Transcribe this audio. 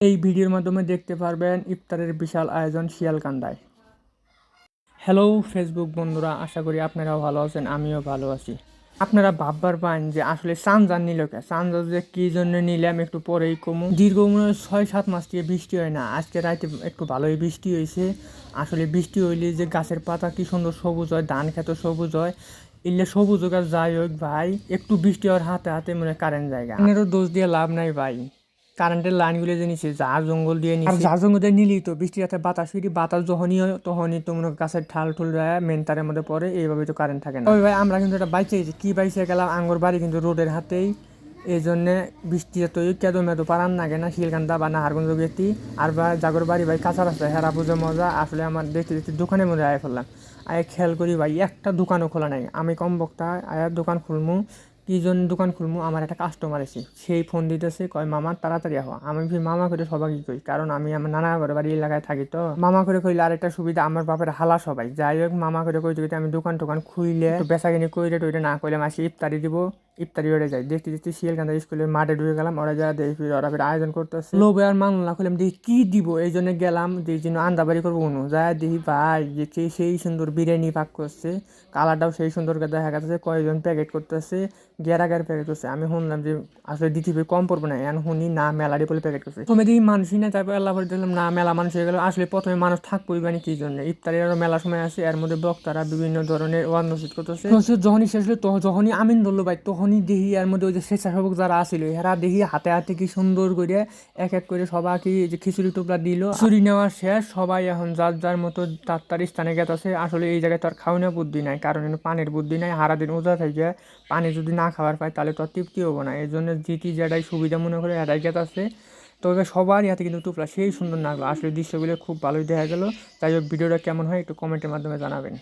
এই ভিডিওর মাধ্যমে দেখতে পারবেন ইফতারের বিশাল আয়োজন শিয়ালকান্দায়। হ্যালো ফেসবুক বন্ধুরা, আশা করি আপনারাও ভালো আছেন, আমিও ভালো আছি। আপনারা ভাববার পান যে আসলে চানজার নিল কে, চানজার যে কী জন্য নিলাম একটু পরেই কমু। দীর্ঘ 6-7 মাস থেকে বৃষ্টি হয় না, আজকে রাতে একটু ভালোই বৃষ্টি হয়েছে। আসলে বৃষ্টি হইলে যে গাছের পাতা কি সুন্দর সবুজ হয়, ধান খেত সবুজ হয়, এলে সবুজ হোক আর যাই হোক ভাই, একটু বৃষ্টি হওয়ার হাতে হাতে মনে কারেন্ট জায়গা। আপনারও দোষ দিয়ে লাভ নাই ভাই, কারেন্টের লাইনগুলো যে নিচ্ছে ঝাড় জঙ্গল দিয়ে নিচ্ছে, আর ঝাড় জঙ্গল দিয়ে নিলেই তো বৃষ্টির রাতে বাতাস ফিরি, বাতাস যখনই হয় তখনই তো মনে গাছের ঠাল ঠুল মেন তারের মধ্যে পড়ে, এইভাবে তো কারেন্ট থাকে না। ওই ভাই আমরা কিন্তু এটা বাইচে গেছি, কী বাইচে গেলাম, আঙ্গুর বাড়ি কিন্তু রোডের হাতেই, এই জন্যে বৃষ্টি তো কেদো মেদো পারান নাগে না শিলকান্দা বা নাহারগঞ্জ গেতি। আর ভাই জাগর বাড়ি ভাই কাঁচা রাস্তা, হেরা বুঝে মজা। আসলে আমার দেখতে দেখতে দোকানের মধ্যে আয় ফেললাম, আয় খেয়াল করি ভাই একটা দোকানও খোলা নাই। আমি কম বক্তা আয়ার দোকান খুলমু, কি জন্য দোকান খুলমু, আমার একটা কাস্টমার এসে সেই ফোন দিতেছে, কয় মামা তাড়াতাড়ি আহো। আমি মামা করে সবাইকে কই, কারণ আমি আমার নানা ঘরে বাড়ি এলাকায় থাকি, তো মামা করে কইলে আরেকটা সুবিধা, আমার বাপের হালা সবাই। যাই হোক মামা করে কইতে কইতে আমি দোকান টোকান খুইলে বেচা কিনে কইরে টইরে না কইলে মাসে ইফতারি দিব, ইফতারি ওরে যাই। দেখতে দেখতে শিয়ালকান্দা স্কুলের মাঠে ঢুকে গেলাম, ওরা যা দেখি ওরা ফের আয়োজন করতেছে, লোভে আর মাংলা না খুললাম, দেখি কি দিব, এই জন্য গেলাম এই জন্য আন্দাবাড়ি করবো অনু যায় দেখি ভাই যে সেই সুন্দর বিরিয়ানি পাক করছে, কালারটাও সেই সুন্দর দেখা যাচ্ছে, কয়েকজন প্যাকেট করতেছে, গেরাগার প্যাকেট করছে। আমি শুনলাম যে আসলে দিতে কম পড়বো না, এখন শুনি না মেলারি বলে প্যাকেট করছে। প্রথমে দেখি মানুষই না, তারপর আল্লাহ করে দেখলাম না মেলা মানুষ হয়ে গেল। আসলে প্রথমে মানুষ থাকবোই মানে কি জন্য, ইফতারের আরও মেলা সময় আছে, এর মধ্যে বক্তারা বিভিন্ন ধরনের ওয়াজ নসিহত করতেছে। যখনই শেষ হলো যখনই আমিন ধরলো ভাই, তখনই দেখি এর মধ্যে ওই যে স্বেচ্ছাসেবক যারা আসছিল এরা দেখি হাতে হাতে কি সুন্দর করে এক এক করে সবাইকে যে খিচুড়ি টুকরা দিল। খিচুড়ি নেওয়া শেষ, সবাই এখন যার যার মতো তার স্থানে গেছে। আসলে এই জায়গায় তো আর খাওয়ানোর বুদ্ধি নাই, কারণ পানির বুদ্ধি নাই। সারাদিন ওজা থেকে পানি যদি না খাবার পায় তাহলে তো আর তৃপ্তি হবো না। এই জন্য যেটি যেটাই সুবিধা মনে করে এটাই গেছে। তবে সবারই হাতে কিন্তু টুকরা সেই সুন্দর লাগলো, আসলে দৃশ্যগুলো খুব ভালোই দেখা গেল। যাই হোক ভিডিওটা কেমন হয় একটু কমেন্টের মাধ্যমে জানাবেন।